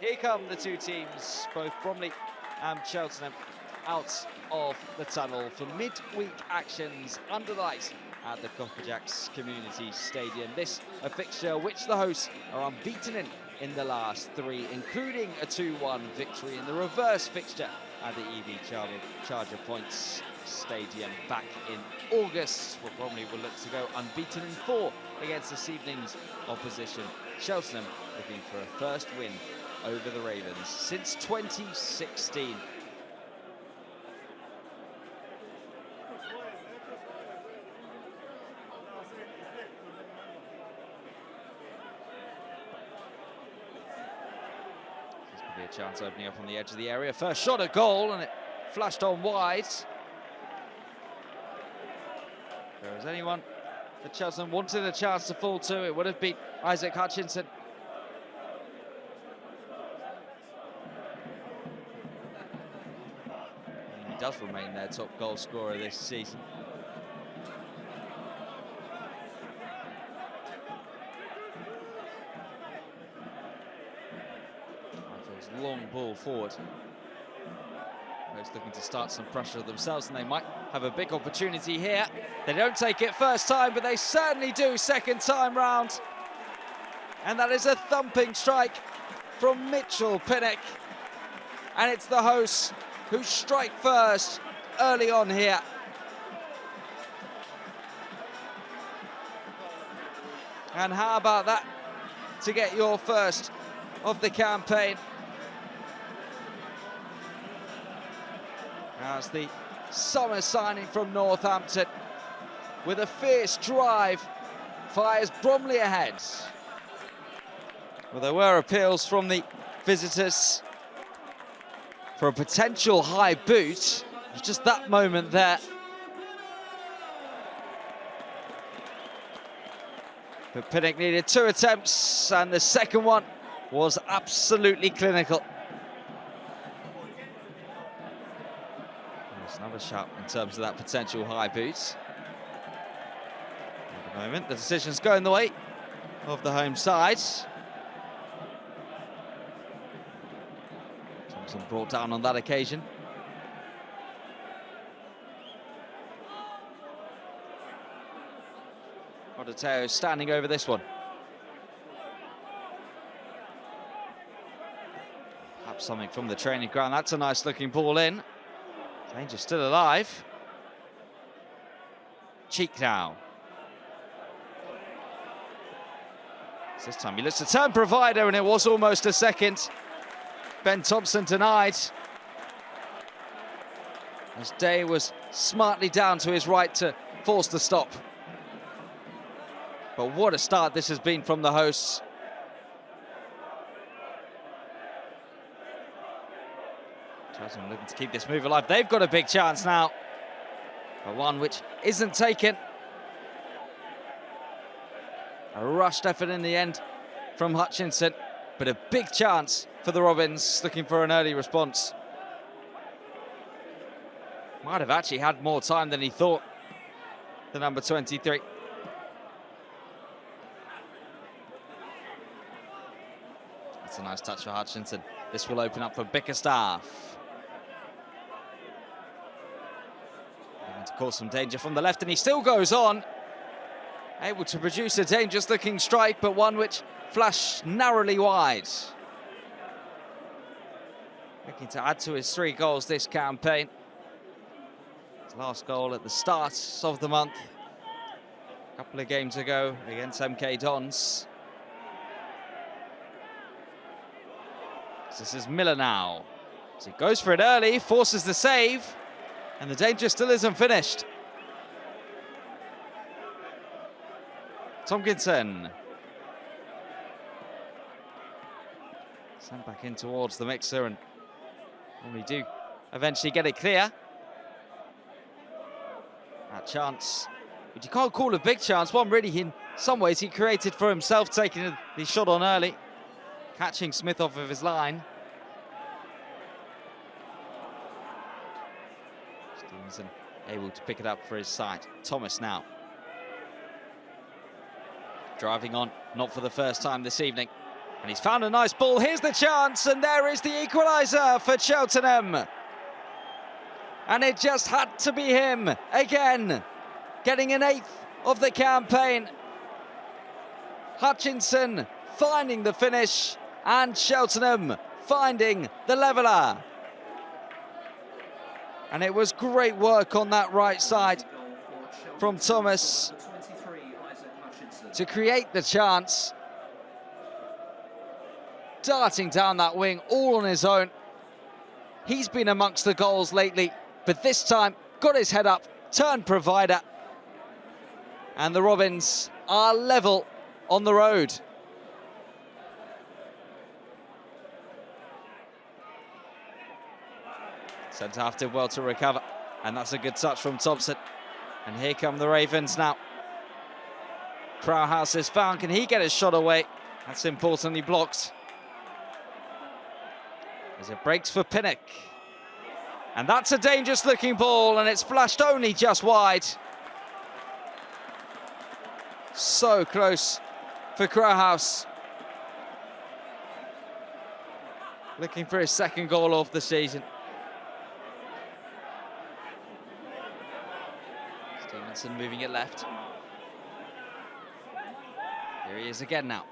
Here come the two teams, both Bromley and Cheltenham, out of the tunnel for midweek actions under the lights at the Copperjacks Community Stadium. This a fixture which the hosts are unbeaten in the last three, including a 2-1 victory in the reverse fixture at the Charger Points Stadium back in August, where Bromley will look to go unbeaten in 4 against this evening's opposition. Cheltenham looking for a first win over the Ravens since 2016. This could be a chance opening up on the edge of the area. First shot at goal, and it flashed on wide. If there was anyone that Cheltenham wanted a chance to fall to, it would have been Isaac Hutchinson. And he does remain their top goal scorer this season. Rifles long ball forward. Both looking to start some pressure themselves, and they might have a big opportunity here. They don't take it first time, but they certainly do second time round. And that is a thumping strike from Mitchell Pinnock. And it's the hosts who strike first early on here. And how about that to get your first of the campaign? As the summer signing from Northampton, with a fierce drive, fires Bromley ahead. Well, there were appeals from the visitors for a potential high boot. It was just that moment there. But Pinnock needed 2 attempts, and the second one was absolutely clinical. Another shot in terms of that potential high boot. At the moment, the decision's going the way of the home side. Thompson brought down on that occasion. Odoteo standing over this one. Perhaps something from the training ground. That's a nice looking ball in. Danger still alive. Cheek now. This time he looks to turn provider, and it was almost a second. Ben Thompson denied, as Day was smartly down to his right to force the stop. But what a start this has been from the hosts. Cheltenham looking to keep this move alive. They've got a big chance now, but one which isn't taken. A rushed effort in the end from Hutchinson, but a big chance for the Robins, looking for an early response. Might have actually had more time than he thought, the number 23. That's a nice touch for Hutchinson. This will open up for Bickerstaff. To cause some danger from the left, and he still goes on, able to produce a dangerous looking strike, but one which flashed narrowly wide. Looking to add to his 3 goals this campaign. His last goal at the start of the month, a couple of games ago against MK Dons. This is Miller now. So he goes for it early, forces the save, and the danger still isn't finished. Tomkinson. Sent back in towards the mixer, and we do eventually get it clear. That chance, but you can't call a big chance. One really, in some ways, he created for himself, taking the shot on early, catching Smith off of his line. Stevenson able to pick it up for his side. Thomas now. Driving on, not for the first time this evening. And he's found a nice ball. Here's the chance, and there is the equaliser for Cheltenham. And it just had to be him again, getting an 8th of the campaign. Hutchinson finding the finish, and Cheltenham finding the leveller. And it was great work on that right side from Thomas to create the chance. Darting down that wing all on his own. He's been amongst the goals lately, but this time got his head up, turned provider. And the Robins are level on the road. Centre half did well to recover, and that's a good touch from Thompson. And here come the Ravens now. Crowhouse is found. Can he get his shot away? That's importantly blocked. As it breaks for Pinnock. And that's a dangerous looking ball, and it's flashed only just wide. So close for Crowhouse. Looking for his second goal of the season. Stevenson moving it left. Here he is again now.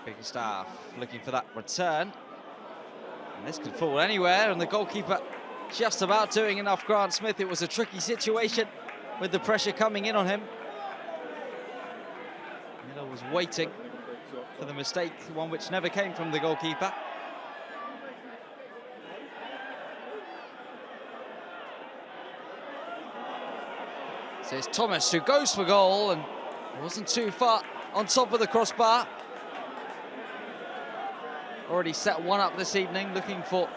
Biggerstaff looking for that return. And this could fall anywhere, and the goalkeeper just about doing enough. Grant Smith, it was a tricky situation with the pressure coming in on him. Miller was waiting for the mistake, the one which never came from the goalkeeper. So it's Thomas who goes for goal, and wasn't too far on top of the crossbar. Already set one up this evening, looking for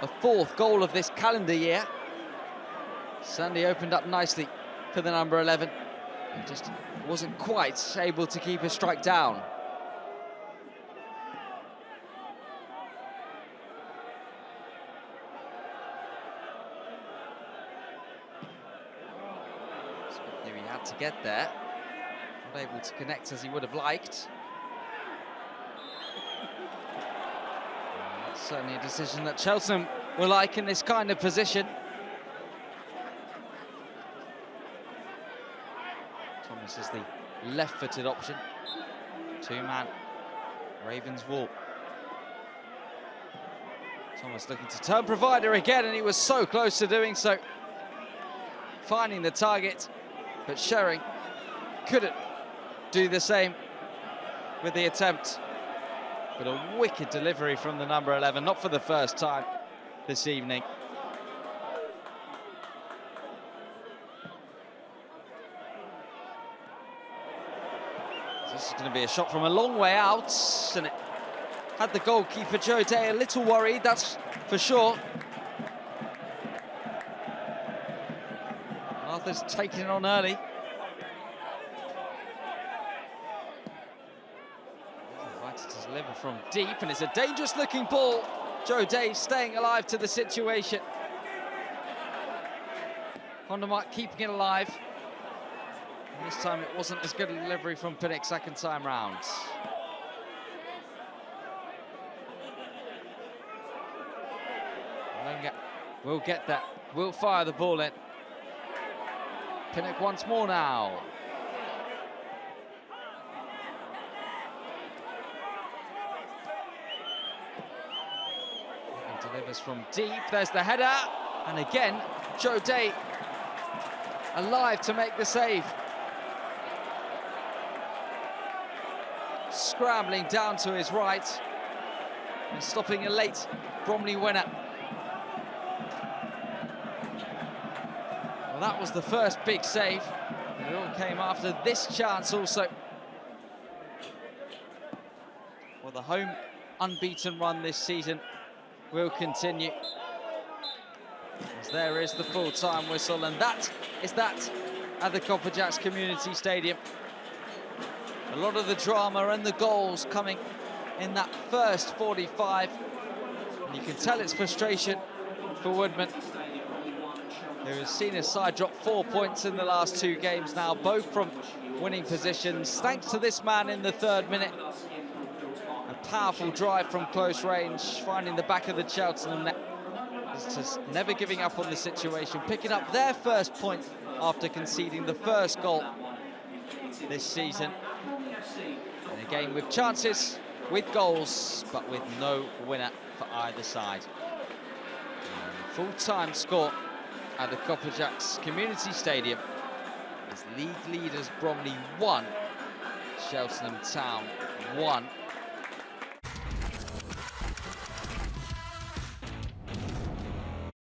a 4th goal of this calendar year. Certainly opened up nicely for the number 11. He just wasn't quite able to keep his strike down. Smith knew he had to get there. Not able to connect as he would have liked. Certainly a decision that Cheltenham will like in this kind of position. Thomas is the left-footed option. 2-man Ravens wall. Thomas looking to turn provider again, and he was so close to doing so. Finding the target, but Sherring couldn't do the same with the attempt. But a wicked delivery from the number 11, not for the first time this evening. This is going to be a shot from a long way out, and it had the goalkeeper Joe Day a little worried, that's for sure. Arthur's taking it on early. To deliver from deep, and it's a dangerous looking ball. Joe Day staying alive to the situation. Hondermark keeping it alive. And this time it wasn't as good a delivery from Pinnock second time round. We'll get that. We'll fire the ball in. Pinnock once more now. Delivers from deep, there's the header, and again, Joe Day alive to make the save. Scrambling down to his right, and stopping a late Bromley winner. Well, that was the first big save. It all came after this chance also. Well, the home unbeaten run this season will continue, as there is the full-time whistle, and that is that at the Copper Jacks Community Stadium. A lot of the drama and the goals coming in that first 45, and you can tell it's frustration for Woodman. who has seen his side drop 4 points in the last 2 games now, both from winning positions, thanks to this man in the 3rd minute. A powerful drive from close range, finding the back of the Cheltenham net. Just never giving up on the situation, picking up their first point after conceding the first goal this season. And a game with chances, with goals, but with no winner for either side. Full-time score at the Copperjacks Community Stadium is league leaders Bromley 1, Cheltenham Town 1.